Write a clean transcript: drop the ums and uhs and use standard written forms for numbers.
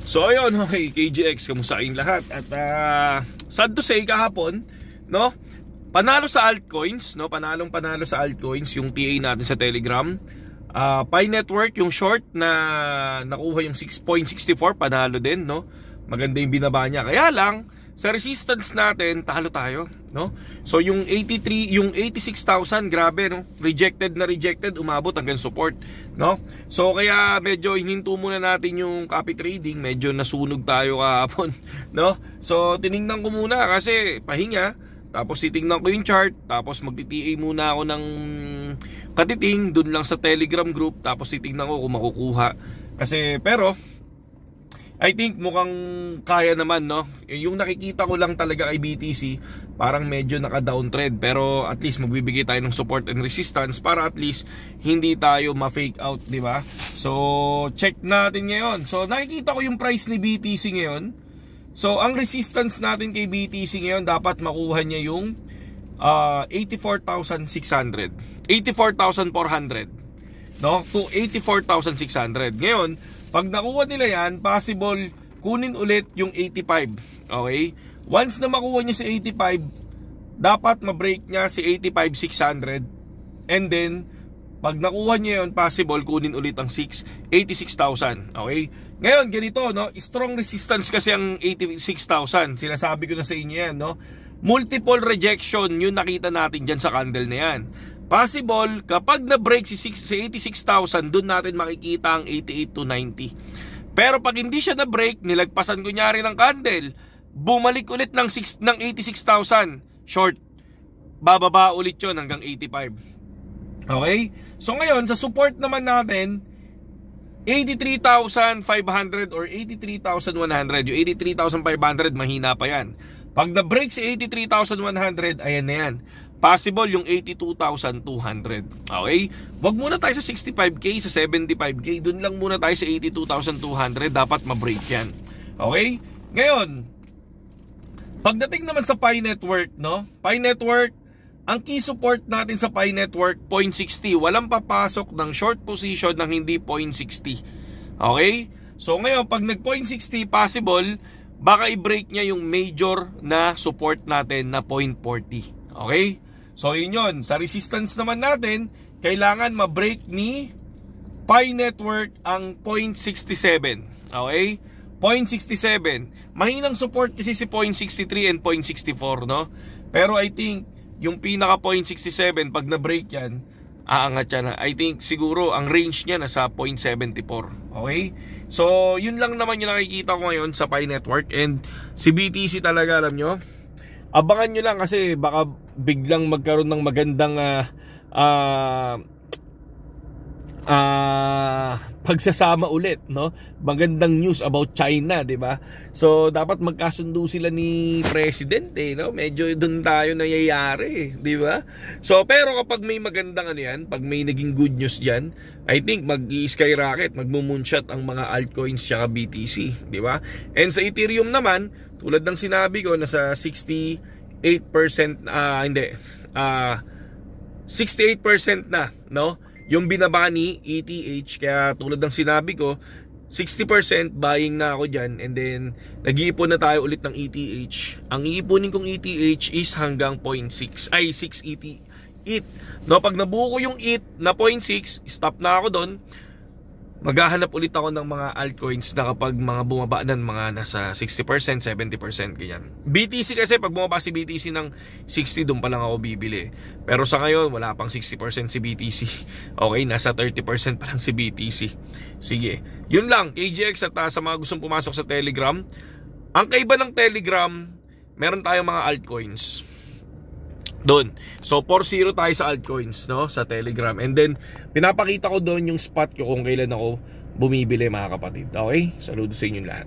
So ayun, okay, KGX, kamusta kayong lahat? At sad to say, kahapon, no, panalo sa altcoins, no, panalo sa altcoins yung TA natin sa Telegram. Pi Network, yung short na nakuha yung 6.64, panalo din, no. Maganda yung binaba niya. Kaya lang sa resistance natin, talo tayo, no? So yung 83, yung 86,000, grabe, no? Rejected, umabot hanggang support, no? So kaya medyo hininto muna natin yung copy trading, medyo nasunog tayo kahapon, no? So tiningnan ko muna kasi pahinga, tapos titingnan ko yung chart, tapos magti-TA muna ako ng katiting dun lang sa Telegram group, tapos titingnan ko kung makukuha. Kasi pero I think mukhang kaya naman, no? Yung nakikita ko lang talaga kay BTC, parang medyo naka-downtrend, pero at least magbibigay tayo ng support and resistance para at least hindi tayo ma-fake out, di ba? So, check natin ngayon. So, nakikita ko yung price ni BTC ngayon. So, ang resistance natin kay BTC ngayon, dapat makuha niya yung 84,600. 84,400. No? To 84,600. Ngayon, pag nakuha nila yan, possible kunin ulit yung 85. Okay? Once na makuha niya si 85, dapat ma-break niya si 85,600. And then, pag nakuha niya yun, possible kunin ulit ang 86,000. Okay? Ngayon, ganito, no? Strong resistance kasi ang 86,000. Sinasabi ko na sa inyo yan, no? Multiple rejection yung nakita natin dyan sa candle na yan. Possible, kapag na-break si 86,000, doon natin makikita ang 88 to 90. Pero pag hindi siya na-break, nilagpasan kunyari ng candle, bumalik ulit ng 86,000, short, bababa ulit yun hanggang 85. Okay? So ngayon, sa support naman natin, 83,500 or 83,100. Yung 83,500, mahina pa yan. Pag na-break si 83,100, ayan na yan. Possible yung 82,200. Okay? Wag muna tayo sa 65k, sa 75k. Doon lang muna tayo sa 82,200. Dapat ma-break yan. Okay? Ngayon, pagdating naman sa Pi Network, no? Pi Network, ang key support natin sa Pi Network, 0.60. Walang papasok ng short position ng hindi 0.60. Okay? So ngayon, pag nag 0.60, possible, baka i-break niya yung major na support natin na 0.40. Okay? So yun yun. Sa resistance naman natin, kailangan ma-break ni Pi Network ang 0.67. Okay? 0.67. Mahinang support kasi si 0.63 and 0.64, no? Pero I think yung pinaka 0.67, pag na-break yan, aangat yan. I think siguro ang range niya nasa 0.74. Okay? So yun lang naman yung nakikita ko ngayon sa Pi Network. And si BTC talaga, alam nyo, abangan nyo lang kasi baka biglang magkaroon ng magandang pagsasama ulit, no? Magandang news about China, 'di ba? So dapat magkasundo sila ni presidente, no? Medyo doon tayo nangyayari, 'di ba? So pero kapag may magandang ano 'yan, pag may naging good news diyan, I think mag-i-skyrocket, magmo-moonshot ang mga altcoins sa BTC, 'di ba? And sa Ethereum naman, tulad ng sinabi ko, nasa 68% 68% na, no? Yung binaba ni ETH, kaya tulad ng sinabi ko, 60% buying na ako dyan. And then nag-iipon na tayo ulit ng ETH. Ang iipunin kong ETH is hanggang 0.6 ay 6 ETH. No, pag nabuo ko yung ETH na 0.6, stop na ako doon. Maghahanap ulit ako ng mga altcoins na kapag mga bumaba ng mga nasa 60%, 70%, ganyan. BTC kasi, pag bumaba si BTC ng 60, doon pa lang ako bibili. Pero sa ngayon, wala pang 60% si BTC. Okay, nasa 30% pa lang si BTC. Sige, yun lang, KGX. At sa mga gustong pumasok sa Telegram, ang kaiba ng Telegram, meron tayong mga altcoins doon. So 4-0 tayo sa altcoins, no, sa Telegram. And then pinapakita ko doon yung spot ko kung kailan ako bumibili, mga kapatid. Okay? Saludo sa inyong lahat.